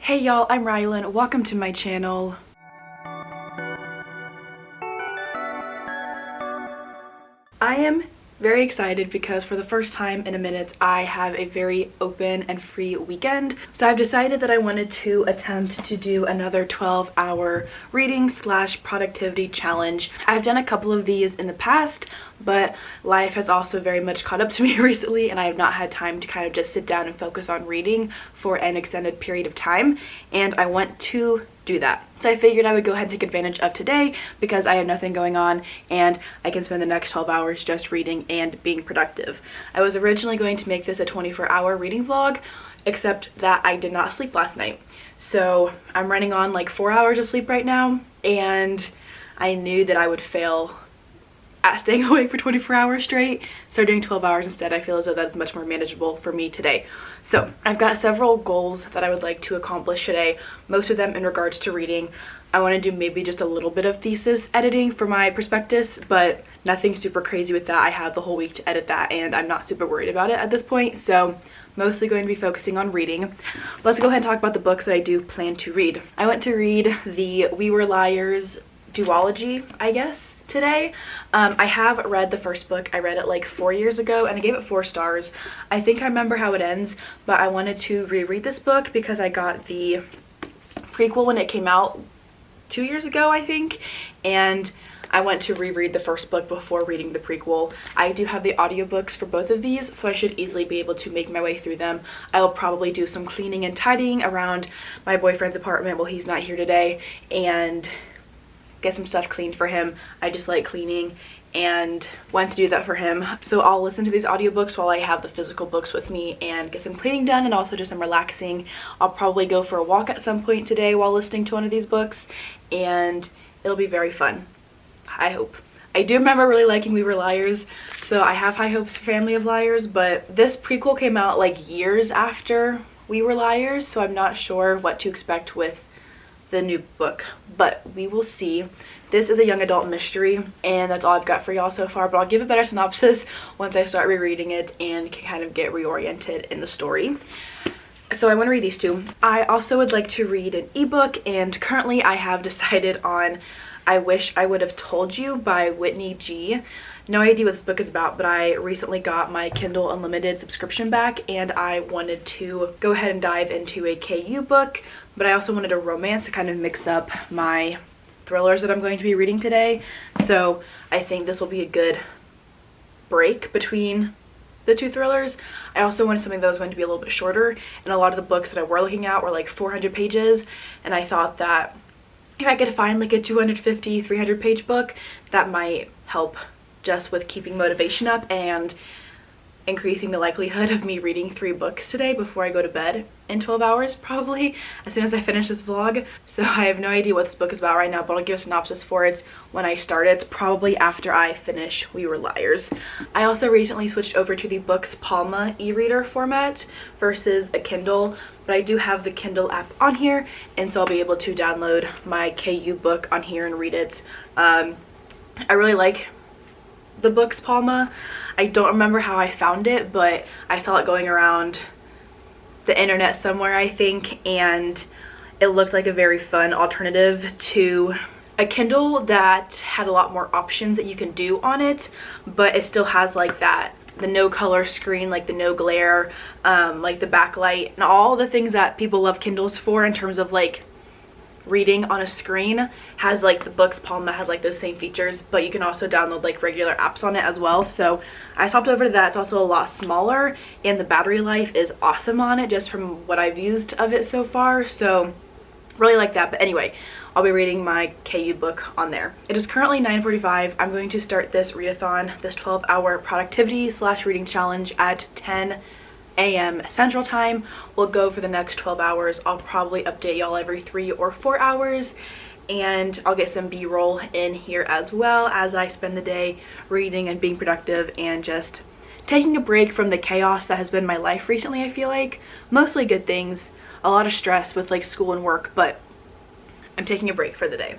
Hey y'all, I'm Rylan. Welcome to my channel. I am very excited because for the first time in a minute I have a very open and free weekend. So I've decided that I wanted to attempt to do another 12-hour reading / productivity challenge. I've done a couple of these in the past, but life has also very much caught up to me recently and I have not had time to kind of just sit down and focus on reading for an extended period of time, and I want to do that. So I figured I would go ahead and take advantage of today because I have nothing going on and I can spend the next 12 hours just reading and being productive. I was originally going to make this a 24-hour reading vlog, except that I did not sleep last night. So I'm running on like 4 hours of sleep right now, and I knew that I would fail at staying awake for 24 hours straight, so doing 12 hours instead I feel as though that is much more manageable for me today. So I've got several goals that I would like to accomplish today, most of them in regards to reading. I want to do maybe just a little bit of thesis editing for my prospectus, but nothing super crazy with that. I have the whole week to edit that and I'm not super worried about it at this point, so mostly going to be focusing on reading. Let's go ahead and talk about the books that I do plan to read. I went to read the We Were Liars duology, I guess, today. I have read the first book. I read it like 4 years ago and I gave it 4 stars. I think I remember how it ends, but I wanted to reread this book because I got the prequel when it came out 2 years ago, I think, and I went to reread the first book before reading the prequel. I do have the audiobooks for both of these, so I should easily be able to make my way through them. I will probably do some cleaning and tidying around my boyfriend's apartment while he's not here today and get some stuff cleaned for him. I just like cleaning and want to do that for him. So I'll listen to these audiobooks while I have the physical books with me and get some cleaning done and also just some relaxing. I'll probably go for a walk at some point today while listening to one of these books, and it'll be very fun, I hope. I do remember really liking We Were Liars, so I have high hopes for Family of Liars, but this prequel came out like years after We Were Liars, so I'm not sure what to expect with the new book, but we will see. This is a young adult mystery and that's all I've got for y'all so far, but I'll give a better synopsis once I start rereading it and can kind of get reoriented in the story. So I want to read these two. I also would like to read an ebook, and currently I have decided on I Wish I Would Have Told You by Whitney G. No idea what this book is about, but I recently got my Kindle Unlimited subscription back and I wanted to go ahead and dive into a KU book, but I also wanted a romance to kind of mix up my thrillers that I'm going to be reading today. So I think this will be a good break between the two thrillers. I also wanted something that was going to be a little bit shorter, and a lot of the books that I were looking at were like 400 pages, and I thought that if I could find like a 250, 300 page book, that might help just with keeping motivation up and increasing the likelihood of me reading 3 books today before I go to bed in 12 hours, probably as soon as I finish this vlog. So I have no idea what this book is about right now, but I'll give a synopsis for it when I start it, probably after I finish We Were Liars. I also recently switched over to the Books Palma e-reader format versus a Kindle, but I do have the Kindle app on here, and so I'll be able to download my KU book on here and read it. I really like the Books Palma. I don't remember how I found it, but I saw it going around the internet somewhere, I think, and it looked like a very fun alternative to a Kindle that had a lot more options that you can do on it, but it still has like that, the no color screen, like the no glare, like the backlight, and all the things that people love Kindles for in terms of like reading on a screen. Has like the Books Palma has like those same features, but you can also download like regular apps on it as well. So I swapped over to that. It's also a lot smaller and the battery life is awesome on it, just from what I've used of it so far, so really like that. But anyway, I'll be reading my KU book on there. It is currently 9:45. I'm going to start this readathon, this 12-hour productivity / reading challenge at 10 a.m. Central Time. Will go for the next 12 hours. I'll probably update y'all every 3 or 4 hours, and I'll get some b-roll in here as well as I spend the day reading and being productive and just taking a break from the chaos that has been my life recently. I feel like mostly good things, a lot of stress with like school and work, but I'm taking a break for the day.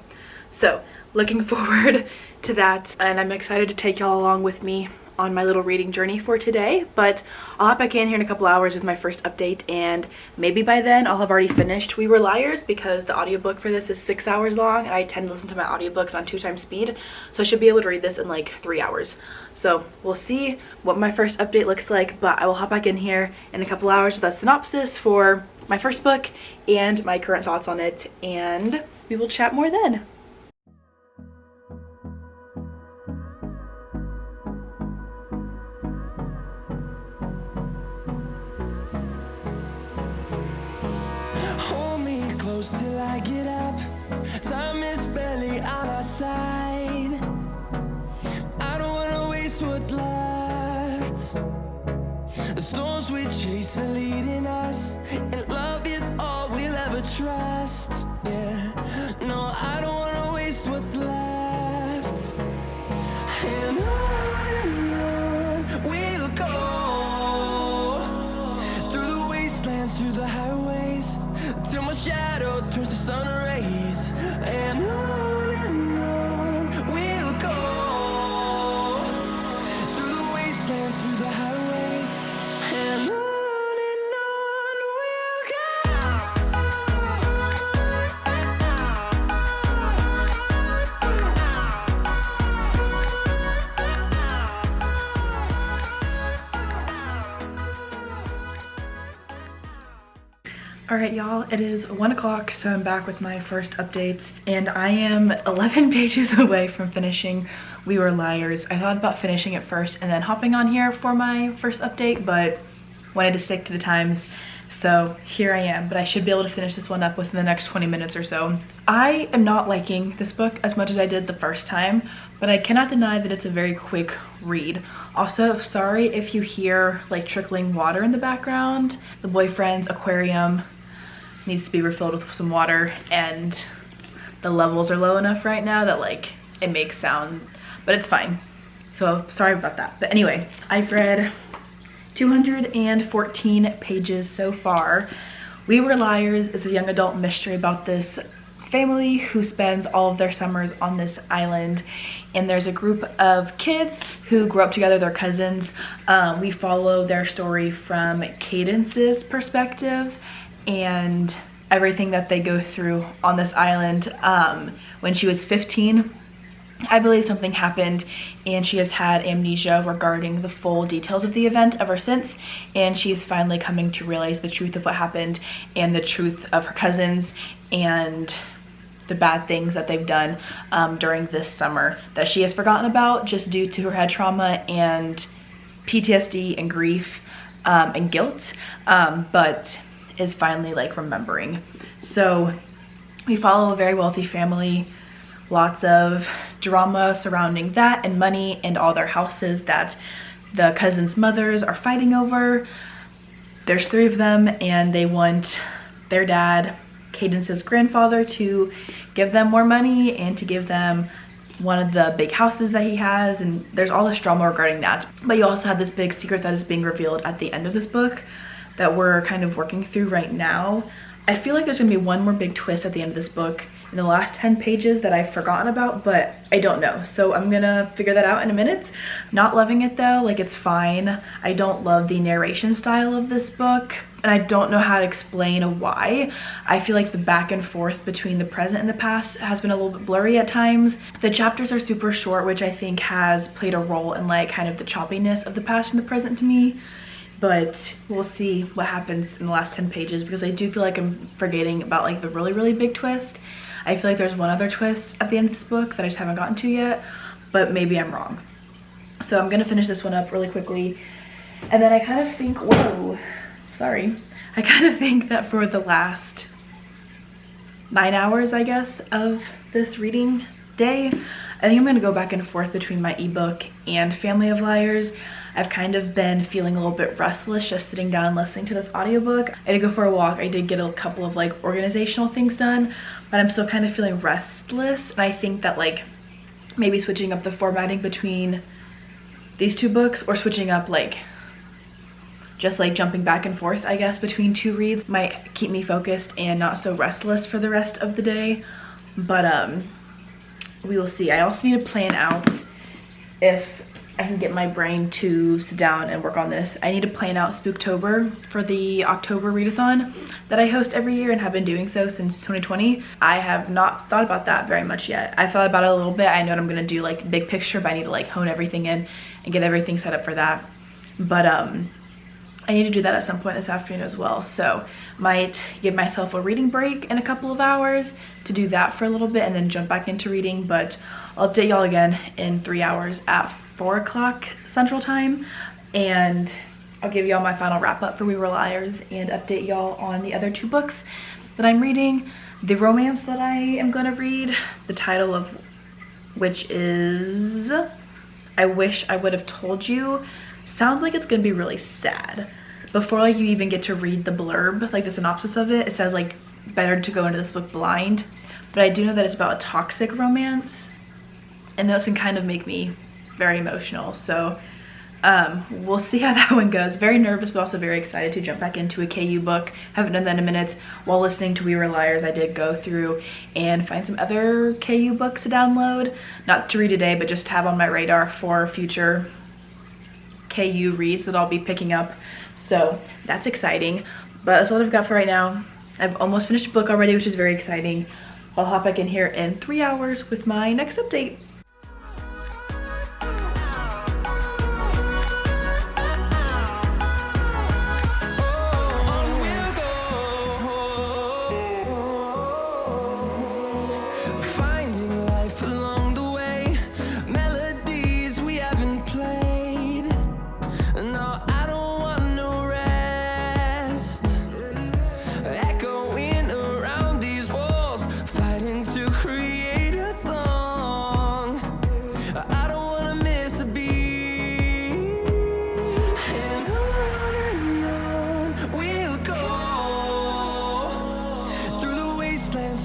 So looking forward to that, and I'm excited to take y'all along with me on my little reading journey for today, but I'll hop back in here in a couple hours with my first update, and maybe by then I'll have already finished We Were Liars, because the audiobook for this is 6 hours long and I tend to listen to my audiobooks on 2x speed, so I should be able to read this in like 3 hours. So we'll see what my first update looks like, but I will hop back in here in a couple hours with a synopsis for my first book and my current thoughts on it, and we will chat more then. Hold me close till I get up. Time is barely on our side. I don't wanna waste what's left. The storms we chase are leading us, and love is all we'll ever trust. Yeah, no, I don't wanna waste what's left. And on we'll go, through the wastelands, through the highways, till my shadow turns to sun rays. And on we'll go, through the wastelands, through the highways, and on we'll go. All right, y'all, it is 1 o'clock, so I'm back with my first updates, and I am 11 pages away from finishing We Were Liars. I thought about finishing it first and then hopping on here for my first update, but wanted to stick to the times, so here I am. But I should be able to finish this one up within the next 20 minutes or so. I am not liking this book as much as I did the first time, but I cannot deny that it's a very quick read. Also, sorry if you hear like trickling water in the background. The boyfriend's aquarium needs to be refilled with some water, and the levels are low enough right now that like it makes sound, but it's fine. So sorry about that. But anyway, I've read 214 pages so far. We Were Liars is a young adult mystery about this family who spends all of their summers on this island, and there's a group of kids who grew up together, they're cousins. We follow their story from Cadence's perspective and everything that they go through on this island. When she was 15, I believe something happened, and she has had amnesia regarding the full details of the event ever since, and she's finally coming to realize the truth of what happened and the truth of her cousins and the bad things that they've done during this summer that she has forgotten about just due to her head trauma and PTSD and grief and guilt, but is finally like remembering. So we follow a very wealthy family, lots of drama surrounding that and money and all their houses that the cousins' mothers are fighting over. There's 3 of them, and they want their dad, Cadence's grandfather, to give them more money and to give them one of the big houses that he has, and there's all this drama regarding that. But you also have this big secret that is being revealed at the end of this book that we're kind of working through right now. I feel like there's gonna be one more big twist at the end of this book in the last 10 pages that I've forgotten about, but I don't know. So I'm gonna figure that out in a minute. Not loving it though, like it's fine. I don't love the narration style of this book, and I don't know how to explain why. I feel like the back and forth between the present and the past has been a little bit blurry at times. The chapters are super short, which I think has played a role in like kind of the choppiness of the past and the present to me. But we'll see what happens in the last 10 pages, because I do feel like I'm forgetting about like the really big twist. I feel like there's one other twist at the end of this book that I just haven't gotten to yet, but maybe I'm wrong. So I'm gonna finish this one up really quickly, and then I kind of think, whoa, sorry. I kind of think that for the last 9 hours, I guess, of this reading day, I think I'm gonna go back and forth between my ebook and Family of Liars. I've kind of been feeling a little bit restless just sitting down and listening to this audiobook. I did go for a walk. I did get a couple of like organizational things done, but I'm still kind of feeling restless. And I think that like maybe switching up the formatting between these 2 books, or switching up like just like jumping back and forth, I guess, between 2 reads might keep me focused and not so restless for the rest of the day. But we will see. I also need to plan out if I can get my brain to sit down and work on this. I need to plan out Spooktober for the October readathon that I host every year and have been doing so since 2020. I have not thought about that very much yet. I thought about it a little bit. I know what I'm gonna do, like big picture, but I need to like hone everything in and get everything set up for that. But I need to do that at some point this afternoon as well. So might give myself a reading break in a couple of hours to do that for a little bit and then jump back into reading. But I'll update y'all again in 3 hours at 4 o'clock Central Time. And I'll give y'all my final wrap up for We Were Liars and update y'all on the other 2 books that I'm reading. The romance that I am gonna read, the title of which is I Wish I Would Have Told You, sounds like it's gonna be really sad. Before like you even get to read the blurb, like the synopsis of it, it says like better to go into this book blind. But I do know that it's about a toxic romance, and those can kind of make me very emotional. So we'll see how that one goes. Very nervous, but also very excited to jump back into a KU book. Haven't done that in a minute. While listening to We Were Liars, I did go through and find some other KU books to download, not to read today, but just to have on my radar for future KU reads that I'll be picking up. So that's exciting, but that's all I've got for right now. I've almost finished a book already, which is very exciting. I'll hop back in here in 3 hours with my next update.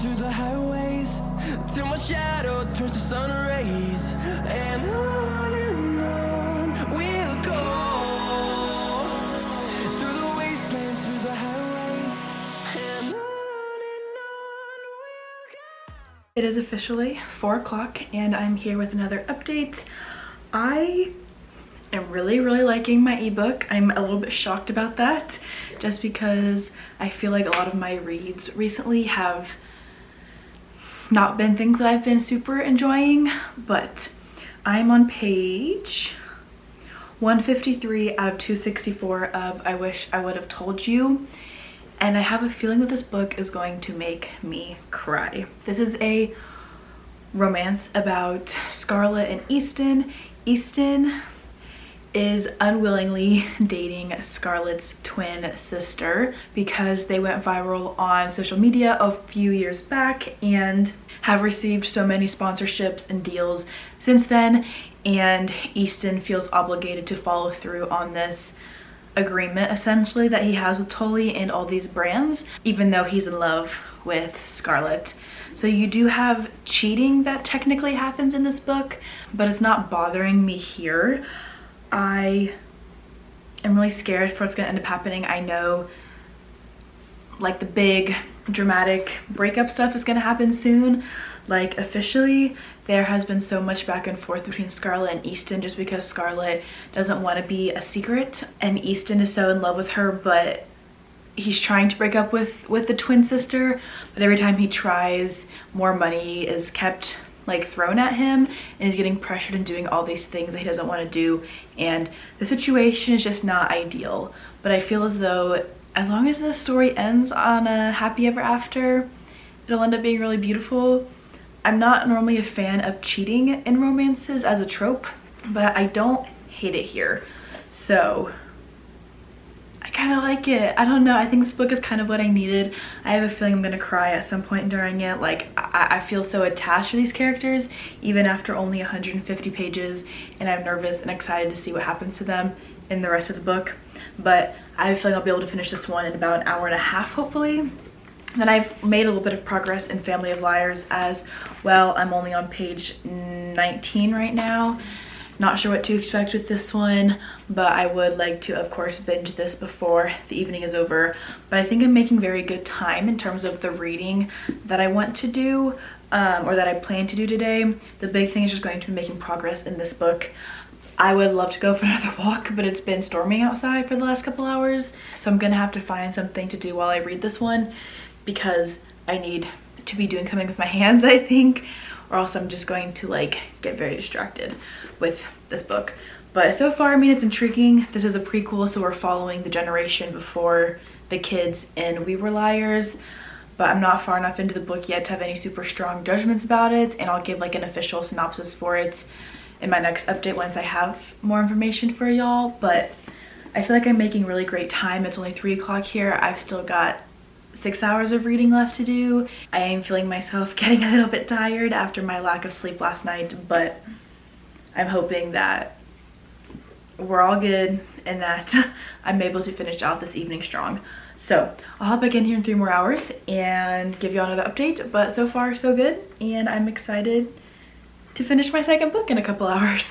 Through the highways till my shadow turns to sun rays, and on we'll go through the wastelands, through the highways, and on we'll go. It is officially 4 o'clock and I'm here with another update. I am really liking my ebook. I'm a little bit shocked about that just because I feel like a lot of my reads recently have not been things that I've been super enjoying, but I'm on page 153 out of 264 of I Wish I Would Have Told You, and I have a feeling that this book is going to make me cry. This is a romance about Scarlett and Easton. Easton is unwillingly dating Scarlett's twin sister because they went viral on social media a few years back and have received so many sponsorships and deals since then, and Easton feels obligated to follow through on this agreement essentially that he has with Tully and all these brands, even though he's in love with Scarlett. So you do have cheating that technically happens in this book, but it's not bothering me here. I am really scared for what's gonna end up happening. I know like the big dramatic breakup stuff is gonna happen soon. Like officially, there has been so much back and forth between Scarlett and Easton just because Scarlett doesn't want to be a secret and Easton is so in love with her, but he's trying to break up with the twin sister, but every time he tries, more money is kept like thrown at him and he's getting pressured and doing all these things that he doesn't want to do, and the situation is just not ideal. But I feel as though as long as this story ends on a happy ever after, it'll end up being really beautiful. I'm not normally a fan of cheating in romances as a trope, but I don't hate it here. So I kind of like it. I don't know, I think this book is kind of what I needed. I have a feeling I'm gonna cry at some point during it. Like I feel so attached to these characters even after only 150 pages, and I'm nervous and excited to see what happens to them in the rest of the book. But I have a feeling I'll be able to finish this one in about an hour and a half hopefully. Then I've made a little bit of progress in Family of Liars as well. I'm only on page 19 right now. Not sure what to expect with this one, but I would like to, of course, binge this before the evening is over. But I think I'm making very good time in terms of the reading that I want to do, or that I plan to do today. The big thing is just going to be making progress in this book. I would love to go for another walk, but it's been storming outside for the last couple hours. So I'm gonna have to find something to do while I read this one because I need to be doing something with my hands, I think, or else I'm just going to like get very distracted with this book. But so far, I mean, it's intriguing. This is a prequel, so we're following the generation before the kids in We Were Liars, but I'm not far enough into the book yet to have any super strong judgments about it, and I'll give like an official synopsis for it in my next update once I have more information for y'all. But I feel like I'm making really great time. It's only 3 o'clock here. I've still got 6 hours of reading left to do. I am feeling myself getting a little bit tired after my lack of sleep last night, but I'm hoping that we're all good and that I'm able to finish out this evening strong. So I'll hop back in here in 3 more hours and give you all another update, but so far so good, and I'm excited to finish my second book in a couple hours.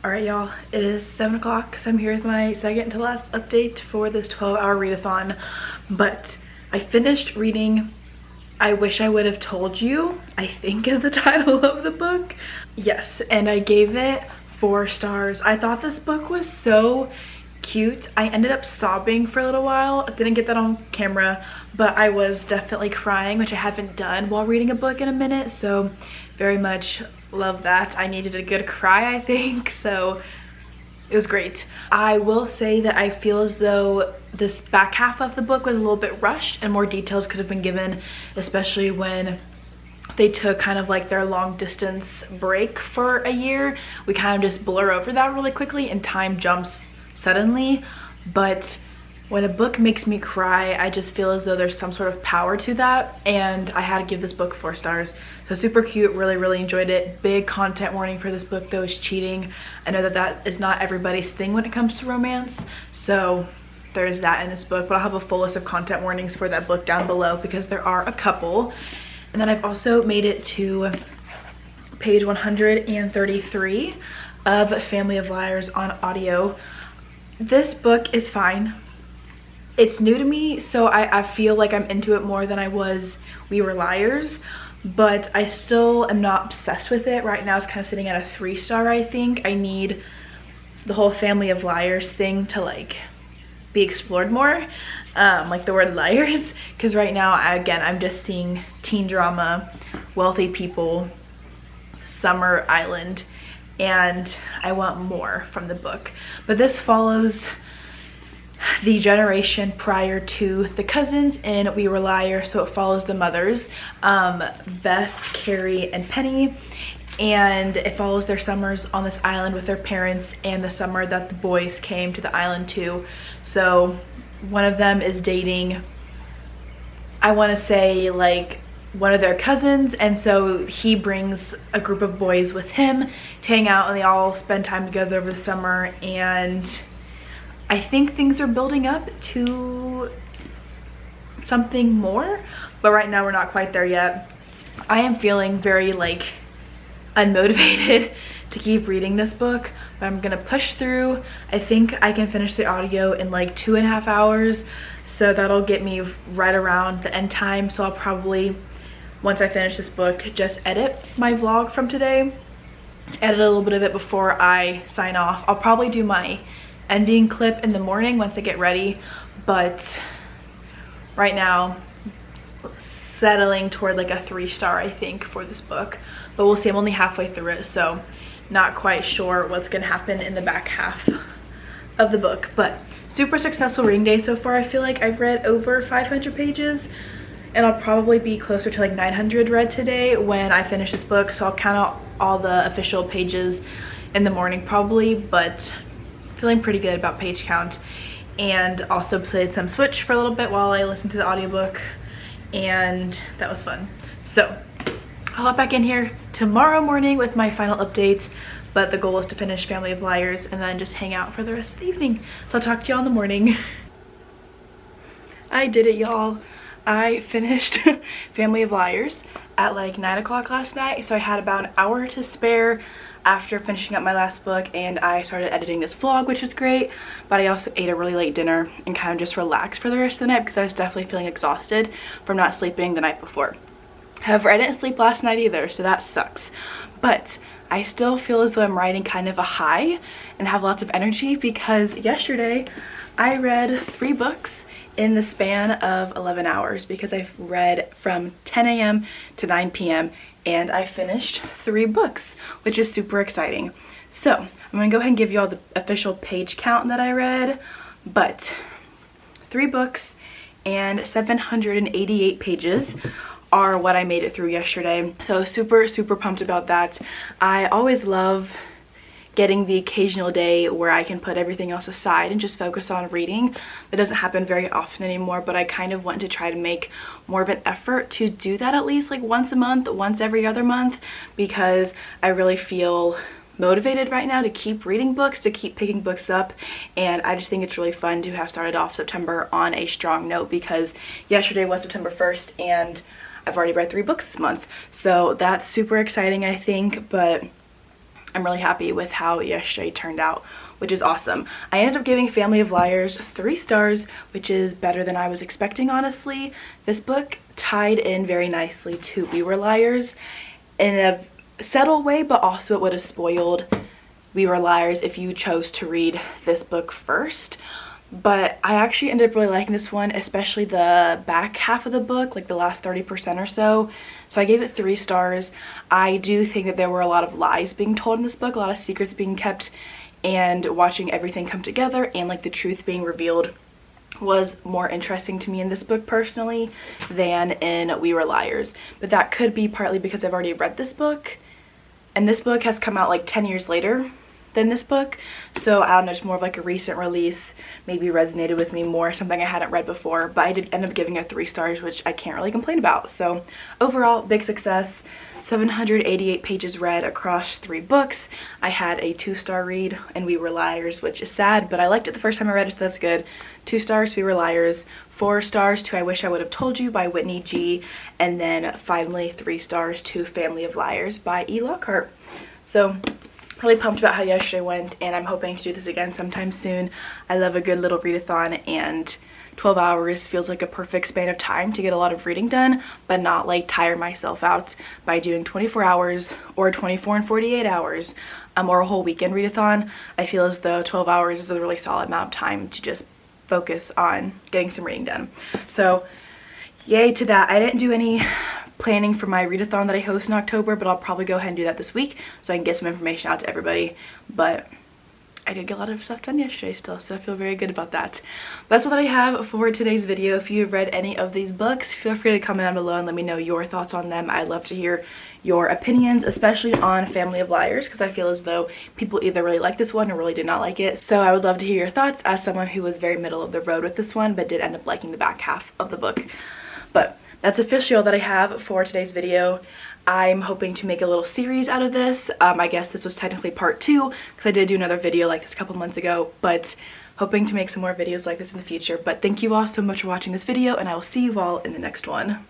All right, y'all, it is 7 o'clock, so I'm here with my second to last update for this 12-hour readathon. But I finished reading I Wish I Would Have Told You, I think is the title of the book. Yes, and I gave it 4 stars. I thought this book was so cute. I ended up sobbing for a little while. I didn't get that on camera, but I was definitely crying, which I haven't done while reading a book in a minute, so very much love that. I needed a good cry, I think, so it was great. I will say that I feel as though this back half of the book was a little bit rushed and more details could have been given, especially when they took kind of like their long distance break for a year. We kind of just blur over that really quickly and time jumps suddenly. But when a book makes me cry, I just feel as though there's some sort of power to that, and I had to give this book 4 stars. So super cute, really enjoyed it. Big content warning for this book though is cheating. I know that that is not everybody's thing when it comes to romance, so there's that in this book, but I'll have a full list of content warnings for that book down below because there are a couple. And then I've also made it to page 133 of Family of Liars on audio. This book is fine. It's new to me, so I feel like I'm into it more than I was We Were Liars, but I still am not obsessed with it. Right now it's kind of sitting at a 3-star, I think. I need the whole Family of Liars thing to like be explored more, like the word liars, because right now, again, I'm just seeing teen drama, wealthy people, summer island, and I want more from the book. But this follows the generation prior to the cousins in We Were Liars, so it follows the mothers, Bess, Carrie, and Penny, and it follows their summers on this island with their parents and the summer that the boys came to the island too. So one of them is dating, I want to say, like one of their cousins, and so he brings a group of boys with him to hang out, and they all spend time together over the summer, and I think things are building up to something more, but right now we're not quite there yet. I am feeling very like unmotivated to keep reading this book, but I'm gonna push through. I think I can finish the audio in like 2.5 hours, so that'll get me right around the end time. So I'll probably once I finish this book, just edit my vlog from today, edit a little bit of it before I sign off. I'll probably do my ending clip in the morning once I get ready, but right now settling toward like a 3-star I think for this book, but we'll see. I'm only halfway through it, so not quite sure what's gonna happen in the back half of the book. But super successful reading day so far. I feel like I've read over 500 pages, and I'll probably be closer to like 900 read today when I finish this book, so I'll count out all the official pages in the morning probably, but feeling pretty good about page count. And also played some Switch for a little bit while I listened to the audiobook, and that was fun. So I'll hop back in here tomorrow morning with my final updates, but the goal is to finish Family of Liars and then just hang out for the rest of the evening. So I'll talk to y'all in the morning. I did it, y'all. I finished Family of Liars at like 9 o'clock last night, so I had about an hour to spare after finishing up my last book, and I started editing this vlog, which was great. But I also ate a really late dinner and kind of just relaxed for the rest of the night because I was definitely feeling exhausted from not sleeping the night before. However, I didn't sleep last night either, so that sucks. But I still feel as though I'm riding kind of a high and have lots of energy because yesterday I read 3 books in the span of 11 hours because I've read from 10 a.m. to 9 p.m. and I finished 3 books, which is super exciting. So I'm gonna go ahead and give you all the official page count that I read, but 3 books and 788 pages are what I made it through yesterday. So super pumped about that. I always love getting the occasional day where I can put everything else aside and just focus on reading. That doesn't happen very often anymore, but I kind of want to try to make more of an effort to do that at least like once a month, once every other month, because I really feel motivated right now to keep reading books, to keep picking books up, and I just think it's really fun to have started off September on a strong note because yesterday was September 1st and I've already read 3 books this month. So that's super exciting, I think, but I'm really happy with how yesterday turned out, which is awesome. I ended up giving Family of Liars 3 stars, which is better than I was expecting, honestly. This book tied in very nicely to We Were Liars in a subtle way, but also it would have spoiled We Were Liars if you chose to read this book first. But I actually ended up really liking this one, especially the back half of the book, like the last 30% or so. So I gave it 3 stars. I do think that there were a lot of lies being told in this book, a lot of secrets being kept, and watching everything come together and like the truth being revealed was more interesting to me in this book personally than in We Were Liars. But that could be partly because I've already read this book, and this book has come out like 10 years later than this book, so I don't know, it's more of like a recent release, maybe resonated with me more, something I hadn't read before. But I did end up giving it 3 stars, which I can't really complain about. So overall, big success. 788 pages read across 3 books. I had a 2-star read in We Were Liars, which is sad, but I liked it the first time I read it, so that's good. 2 stars, We Were Liars. 4 stars to I Wish I Would Have Told You by Whitney G. And then finally 3 stars to Family of Liars by E. Lockhart. So really pumped about how yesterday went, and I'm hoping to do this again sometime soon. I love a good little readathon, and 12 hours feels like a perfect span of time to get a lot of reading done, but not like tire myself out by doing 24 hours or 24 and 48 hours or a whole weekend readathon. I feel as though 12 hours is a really solid amount of time to just focus on getting some reading done. So yay to that. I didn't do any planning for my readathon that I host in October, but I'll probably go ahead and do that this week so I can get some information out to everybody. But I did get a lot of stuff done yesterday still, so I feel very good about that. That's all that I have for today's video. If you've read any of these books, feel free to comment down below and let me know your thoughts on them. I'd love to hear your opinions, especially on Family of Liars, because I feel as though people either really like this one or really did not like it. So I would love to hear your thoughts as someone who was very middle of the road with this one, but did end up liking the back half of the book. But that's officially all that I have for today's video. I'm hoping to make a little series out of this. I guess this was technically part 2 because I did do another video like this a couple months ago, but hoping to make some more videos like this in the future. But thank you all so much for watching this video, and I will see you all in the next one.